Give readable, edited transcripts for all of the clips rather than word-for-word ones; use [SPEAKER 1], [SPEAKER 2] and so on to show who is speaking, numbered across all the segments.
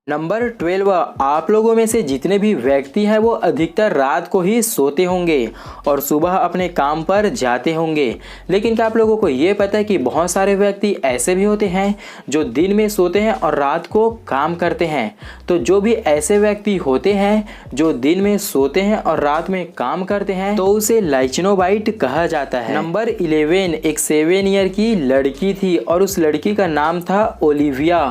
[SPEAKER 1] Number 12, आप लोगों में से जितने भी व्यक्ति हैं वो अधिकतर रात को ही सोते होंगे और सुबह अपने काम पर जाते होंगे। लेकिन क्या आप लोगों को ये पता है कि बहुत सारे व्यक्ति ऐसे भी होते हैं जो दिन में सोते हैं और रात को काम करते हैं। तो जो भी ऐसे व्यक्ति होते हैं जो दिन में सोते हैं और रात में काम करते हैं तो उसे लाइचिनोबाइट कहा जाता है। नंबर 11, एक 7 ईयर की लड़की थी और उस लड़की का नाम था ओलिविया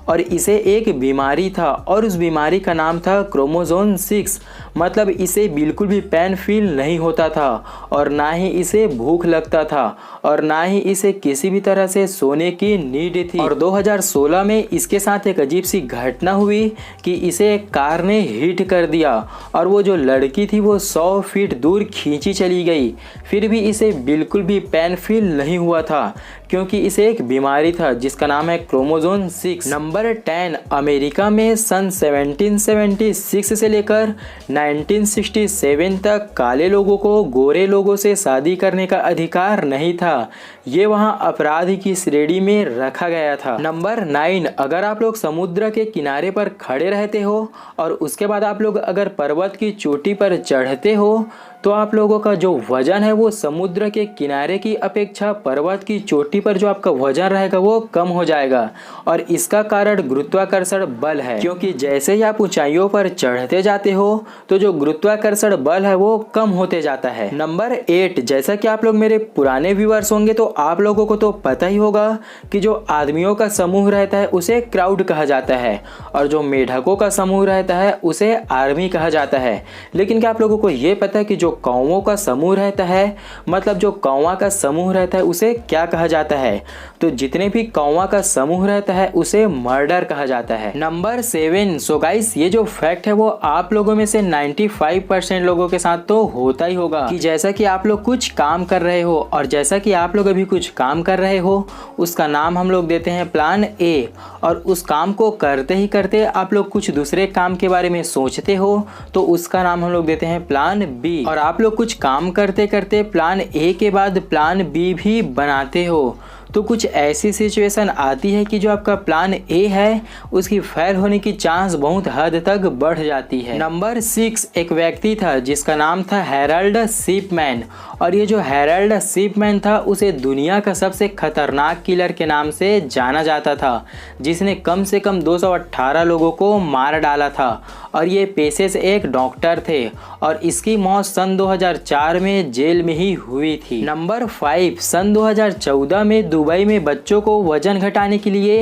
[SPEAKER 1] और इसे एक बीमारी था और उस बीमारी का नाम था क्रोमोसोम 6। मतलब इसे बिल्कुल भी पेन फील नहीं होता था और ना ही इसे भूख लगता था और ना ही इसे किसी भी तरह से सोने की नीड थी। और 2016 में इसके साथ एक अजीब सी घटना हुई कि इसे एक कार ने हिट कर दिया और वो जो लड़की थी वो 100 फीट दूर खींची चली गई। फिर भी इसे बिल्कुल भी पेन फील नहीं हुआ था क्योंकि इसे एक बीमारी था जिसका नाम है क्रोमोसोम 6। नंबर 10, अमेरिका में सन 1776 से लेकर 1967 तक काले लोगों को गोरे लोगों से शादी करने का अधिकार नहीं था। ये वहाँ अपराध की श्रेणी में रखा गया था। नंबर 9, अगर आप लोग समुद्र के किनारे पर खड़े रहते हो और उसके बाद आप लोग अगर पर्वत की चोटी पर चढ़ते हो तो आप लोगों का जो वजन है वो समुद्र के किनारे की अपेक्षा पर्वत की चोटी पर जो आपका वजन रहेगा वो कम हो जाएगा और इसका कारण गुरुत्वाकर्षण बल है। क्योंकि जैसे ही आप ऊंचाइयों पर चढ़ते जाते हो तो जो गुरुत्वाकर्षण बल है वो कम होते जाता है। नंबर 8, जैसा कि आप लोग मेरे पुराने व्यूअर्स होंगे तो आप लोगों को तो पता ही होगा कि जो आदमियों का समूह रहता है उसे क्राउड कहा जाता है और जो मेढकों का समूह रहता है उसे आर्मी कहा जाता है। लेकिन क्या आप लोगों को ये पता है कि जो कौवों का समूह रहता है मतलब जो कौवा का समूह रहता है उसे क्या कहा जाता है? तो जितने भी कौवा का समूह रहता है उसे मर्डर कहा जाता है। नंबर 7, सो गाइस ये जो फैक्ट है वो आप लोगों में से 95% लोगों के साथ तो होता ही होगा कि जैसा कि आप लोग कुछ काम कर रहे हो और जैसा कि आप लोग अभी कुछ काम कर रहे हो उसका नाम हम लोग देते हैं प्लान ए और उस काम को करते ही करते आप लोग कुछ दूसरे काम के बारे में सोचते हो तो उसका नाम हम लोग देते हैं प्लान बी। और आप लोग कुछ काम करते करते प्लान ए के बाद प्लान बी भी बनाते हो तो कुछ ऐसी सिचुएशन आती है कि जो आपका प्लान ए है उसकी फेल होने की चांस बहुत हद तक बढ़ जाती है। नंबर 6, एक व्यक्ति था जिसका नाम था हैराल्ड शिपमैन और ये जो हैराल्ड शिपमैन था उसे दुनिया का सबसे खतरनाक किलर के नाम से जाना जाता था जिसने कम से कम 218 लोगों को मार डाला था और ये पेशे से एक डॉक्टर थे और इसकी मौत सन 2004 में जेल में ही हुई थी। नंबर 5, सन 2014 में दुबई में बच्चों को वजन घटाने के लिए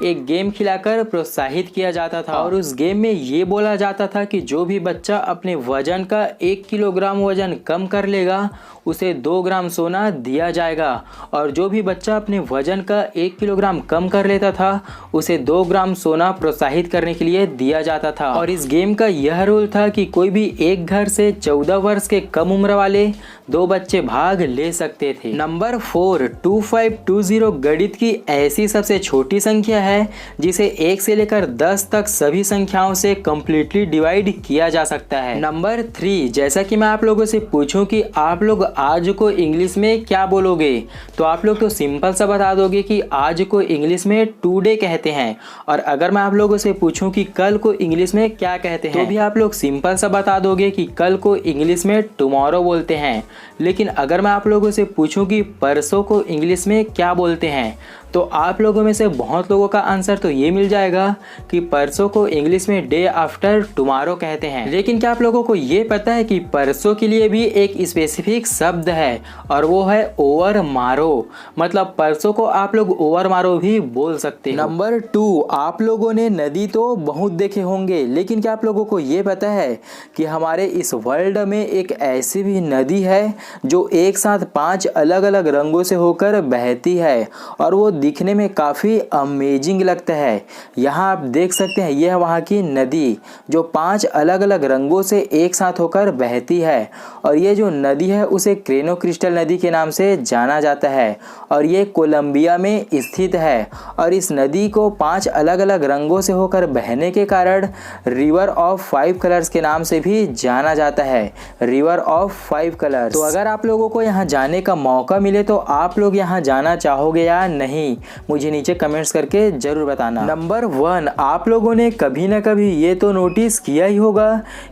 [SPEAKER 1] एक गेम खिलाकर प्रोत्साहित किया जाता था और उस गेम में ये बोला जाता था कि जो भी बच्चा अपने वजन का 1 किलोग्राम वजन कम कर लेगा उसे 2 ग्राम सोना दिया जाएगा और जो भी बच्चा अपने वजन का 1 किलोग्राम कम कर लेता था उसे 2 ग्राम सोना प्रोत्साहित करने के लिए दिया जाता था। और इस गेम का यह रूल था कि कोई भी एक घर से 14 वर्ष के कम उम्र वाले 2 बच्चे भाग ले सकते थे। नंबर 4, 2520 गणित की ऐसी सबसे छोटी संख्या है जिसे 1 से लेकर 10 तक सभी संख्याओं से कम्प्लीटली डिवाइड किया जा सकता है। नंबर 3, जैसा कि मैं आप लोगों से पूछूं कि आप लोग आज को इंग्लिश में क्या बोलोगे तो आप लोग तो सिंपल सा बता दोगे कि आज को इंग्लिश में टुडे कहते हैं और अगर मैं आप लोगों से पूछूं कि कल को इंग्लिश में क्या कहते हैं तो भी आप लोग सिंपल सा बता दोगे कि कल को इंग्लिश में टुमारो बोलते हैं। लेकिन अगर मैं आप लोगों से पूछूं कि परसों को इंग्लिश में क्या बोलते हैं तो आप लोगों में से बहुत लोगों का आंसर तो ये मिल जाएगा कि परसों को इंग्लिश में डे आफ्टर टुमारो कहते हैं। लेकिन क्या आप लोगों को ये पता है कि परसों के लिए भी एक स्पेसिफिक शब्द है और वो है ओवर मारो। मतलब परसों को आप लोग ओवर मारो भी बोल सकते हैं। नंबर 2, आप लोगों ने नदी तो बहुत देखे होंगे लेकिन क्या आप लोगों को ये पता है कि हमारे इस वर्ल्ड में एक ऐसी भी नदी है जो एक साथ 5 अलग अलग रंगों से होकर बहती है और वो दिखने में काफ़ी अमेजिंग लगता है। यहाँ आप देख सकते हैं यह वहाँ की नदी जो 5 अलग अलग रंगों से एक साथ होकर बहती है और ये जो नदी है उसे क्रेनो क्रिस्टल नदी के नाम से जाना जाता है और ये कोलंबिया में स्थित है और इस नदी को 5 अलग अलग रंगों से होकर बहने के कारण रिवर ऑफ 5 कलर्स के नाम से भी जाना जाता है, रिवर ऑफ 5 कलर्स। तो अगर आप लोगों को यहाँ जाने का मौका मिले तो आप लोग यहाँ जाना चाहोगे या नहीं? नहीं, मुझे नीचे कमेंट्स करके ज़रूर बताना। नंबर 1, आप लोगों ने कभी ना कभी ये तो नोटिस किया ही होगा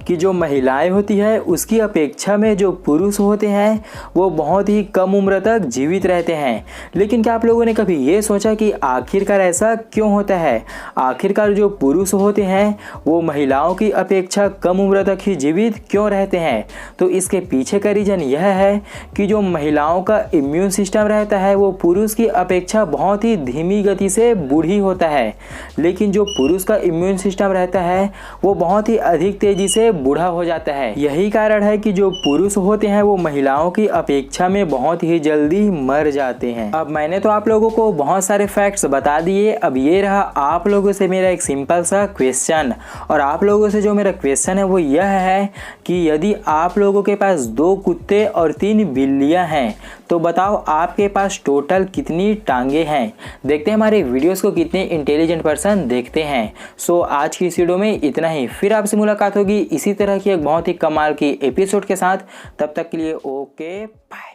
[SPEAKER 1] कि जो महिलाएं होती है उसकी अपेक्षा में जो पुरुष होते हैं वो बहुत ही कम उम्र तक जीवित रहते हैं। लेकिन क्या आप लोगों ने कभी ये सोचा कि आखिरकार ऐसा क्यों होता है? आखिरकार जो पुरुष होते हैं वो महिलाओं की अपेक्षा कम उम्र तक ही जीवित क्यों रहते हैं? तो इसके पीछे का रीज़न यह है कि जो महिलाओं का इम्यून सिस्टम रहता है वो पुरुष की अपेक्षा बहुत ही धीमी गति से बूढ़ी होता है, लेकिन जो पुरुष का इम्यून सिस्टम रहता है वो बहुत ही अधिक तेजी से बूढ़ा हो जाता है। यही कारण है कि जो पुरुष होते हैं वो महिलाओं की अपेक्षा में बहुत ही जल्दी मर जाते हैं। अब मैंने तो आप लोगों को बहुत सारे फैक्ट्स बता दिए। अब ये रहा आप लोगों से मेरा एक सिंपल सा क्वेश्चन, और आप लोगों से जो मेरा क्वेश्चन है वो यह है कि यदि आप लोगों के पास 2 कुत्ते और 3 बिल्लियां हैं तो बताओ आपके पास टोटल कितनी टांगे हैं? देखते हैं हमारे वीडियोस को कितने इंटेलिजेंट पर्सन देखते हैं। सो आज की इस वीडियो में इतना ही, फिर आपसे मुलाकात होगी इसी तरह की एक बहुत ही कमाल की एपिसोड के साथ। तब तक के लिए ओके बाय।